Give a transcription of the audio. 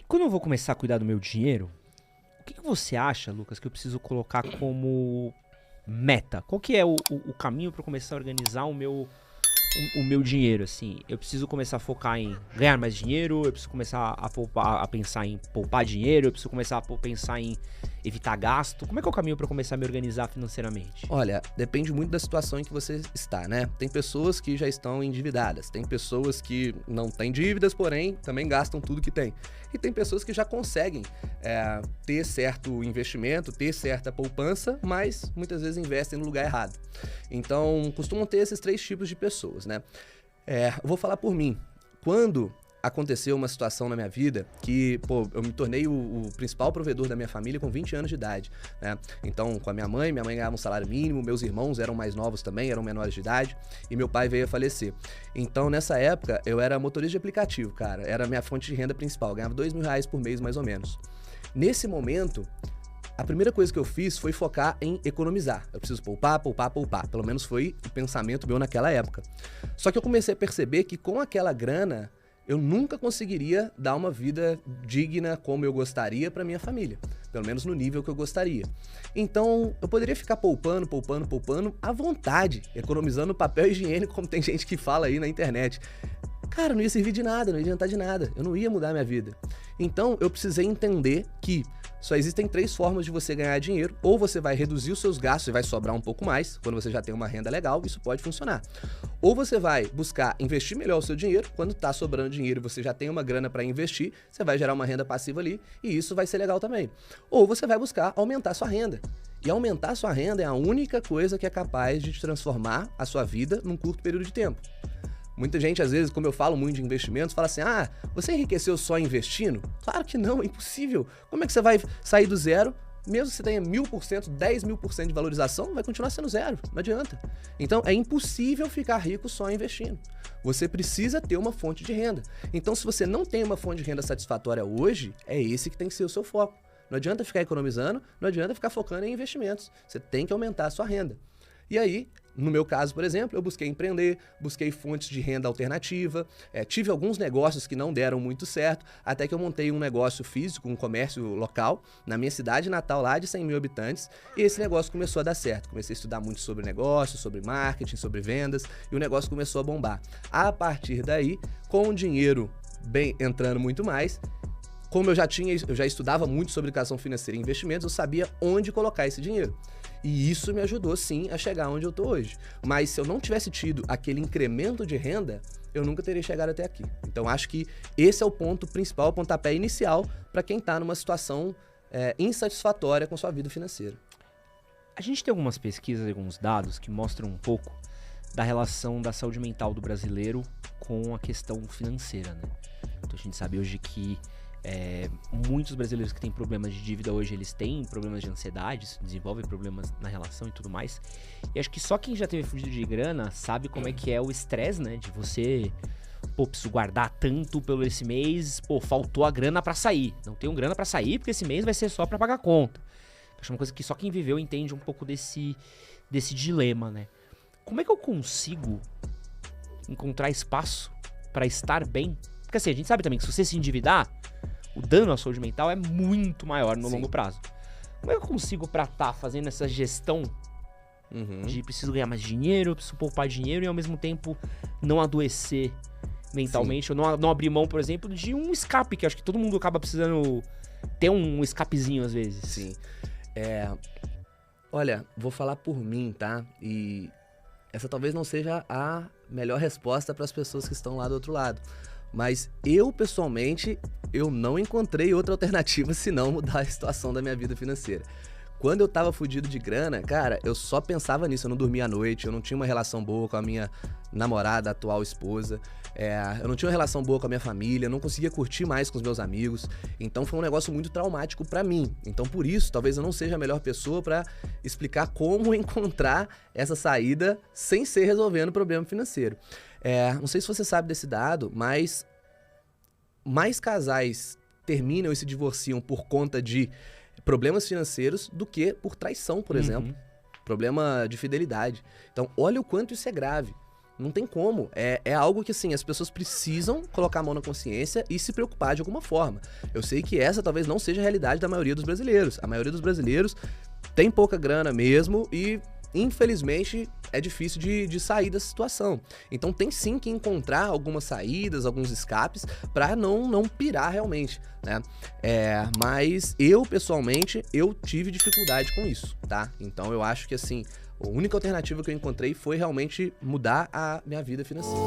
quando eu vou começar a cuidar do meu dinheiro, o que você acha, Lucas, que eu preciso colocar como meta? Qual que é o caminho para começar a organizar o meu dinheiro, assim? Eu preciso começar a focar em ganhar mais dinheiro, eu preciso começar a poupar, a pensar em poupar dinheiro, eu preciso começar a pensar em evitar gasto. Como é que é o caminho para começar a me organizar financeiramente? Olha, depende muito da situação em que você está, né? Tem pessoas que já estão endividadas, tem pessoas que não têm dívidas, porém também gastam tudo que tem. E tem pessoas que já conseguem ter certo investimento, ter certa poupança, mas muitas vezes investem no lugar errado. Então, costumam ter esses 3 tipos de pessoas, né? Eu vou falar por mim. Quando aconteceu uma situação na minha vida que, eu me tornei o principal provedor da minha família com 20 anos de idade, né? Então, com a minha mãe ganhava um salário mínimo, meus irmãos eram mais novos também, eram menores de idade, e meu pai veio a falecer. Então, nessa época, eu era motorista de aplicativo, cara, era a minha fonte de renda principal, eu ganhava R$ 2.000 por mês, mais ou menos. Nesse momento, a primeira coisa que eu fiz foi focar em economizar. Eu preciso poupar, poupar, poupar. Pelo menos foi o pensamento meu naquela época. Só que eu comecei a perceber que com aquela grana, eu nunca conseguiria dar uma vida digna como eu gostaria para minha família. Pelo menos no nível que eu gostaria. Então, eu poderia ficar poupando, poupando, poupando à vontade, economizando papel higiênico, como tem gente que fala aí na internet. Cara, não ia servir de nada, não ia adiantar de nada. Eu não ia mudar a minha vida. Então, eu precisei entender que só existem 3 formas de você ganhar dinheiro. Ou você vai reduzir os seus gastos e vai sobrar um pouco mais, quando você já tem uma renda legal, isso pode funcionar. Ou você vai buscar investir melhor o seu dinheiro, quando tá sobrando dinheiro e você já tem uma grana para investir, você vai gerar uma renda passiva ali e isso vai ser legal também. Ou você vai buscar aumentar sua renda. E aumentar sua renda é a única coisa que é capaz de transformar a sua vida num curto período de tempo. Muita gente, às vezes, como eu falo muito de investimentos, fala assim, você enriqueceu só investindo? Claro que não, é impossível. Como é que você vai sair do zero, mesmo que você tenha 1000%, 10.000% de valorização, vai continuar sendo zero, não adianta. Então, é impossível ficar rico só investindo. Você precisa ter uma fonte de renda. Então, se você não tem uma fonte de renda satisfatória hoje, é esse que tem que ser o seu foco. Não adianta ficar economizando, não adianta ficar focando em investimentos. Você tem que aumentar a sua renda. E aí, no meu caso, por exemplo, eu busquei empreender, busquei fontes de renda alternativa, tive alguns negócios que não deram muito certo, até que eu montei um negócio físico, um comércio local, na minha cidade natal, lá de 100 mil habitantes, e esse negócio começou a dar certo. Comecei a estudar muito sobre negócio, sobre marketing, sobre vendas, e o negócio começou a bombar. A partir daí, com o dinheiro bem entrando muito mais, como eu já estudava muito sobre educação financeira e investimentos, eu sabia onde colocar esse dinheiro. E isso me ajudou, sim, a chegar onde eu tô hoje. Mas se eu não tivesse tido aquele incremento de renda, eu nunca teria chegado até aqui. Então, acho que esse é o ponto principal, o pontapé inicial para quem está numa situação insatisfatória com sua vida financeira. A gente tem algumas pesquisas, alguns dados que mostram um pouco da relação da saúde mental do brasileiro com a questão financeira, né? Então, a gente sabe hoje que muitos brasileiros que têm problemas de dívida hoje, eles têm problemas de ansiedade, desenvolvem problemas na relação e tudo mais. E acho que só quem já teve fugido de grana sabe como é que é o estresse, né? De você, preciso guardar tanto pelo esse mês, faltou a grana pra sair. Não tenho grana pra sair porque esse mês vai ser só pra pagar a conta. Acho uma coisa que só quem viveu entende um pouco desse dilema, né? Como é que eu consigo encontrar espaço pra estar bem? Porque assim, a gente sabe também que se você se endividar, o dano à saúde mental é muito maior no longo prazo. Como é que eu consigo pra estar fazendo essa gestão de preciso ganhar mais dinheiro, preciso poupar dinheiro e ao mesmo tempo não adoecer mentalmente, ou não abrir mão, por exemplo, de um escape, que acho que todo mundo acaba precisando ter um escapezinho às vezes. Sim. Olha, vou falar por mim, tá? E essa talvez não seja a melhor resposta para as pessoas que estão lá do outro lado. Mas eu, pessoalmente, eu não encontrei outra alternativa senão mudar a situação da minha vida financeira. Quando eu tava fudido de grana, cara, eu só pensava nisso, eu não dormia à noite, eu não tinha uma relação boa com a minha namorada, atual esposa, eu não tinha uma relação boa com a minha família, eu não conseguia curtir mais com os meus amigos, então foi um negócio muito traumático pra mim. Então por isso, talvez eu não seja a melhor pessoa pra explicar como encontrar essa saída sem ser resolvendo o problema financeiro. Não sei se você sabe desse dado, mas mais casais terminam e se divorciam por conta de problemas financeiros do que por traição, por exemplo. Problema de fidelidade. Então, olha o quanto isso é grave. Não tem como. É algo que, assim, as pessoas precisam colocar a mão na consciência e se preocupar de alguma forma. Eu sei que essa talvez não seja a realidade da maioria dos brasileiros. A maioria dos brasileiros tem pouca grana mesmo e, infelizmente, é difícil de sair dessa situação. Então tem sim que encontrar algumas saídas, alguns escapes para não pirar realmente, né? Mas eu, pessoalmente, eu tive dificuldade com isso, tá? Então eu acho que, assim, a única alternativa que eu encontrei foi realmente mudar a minha vida financeira.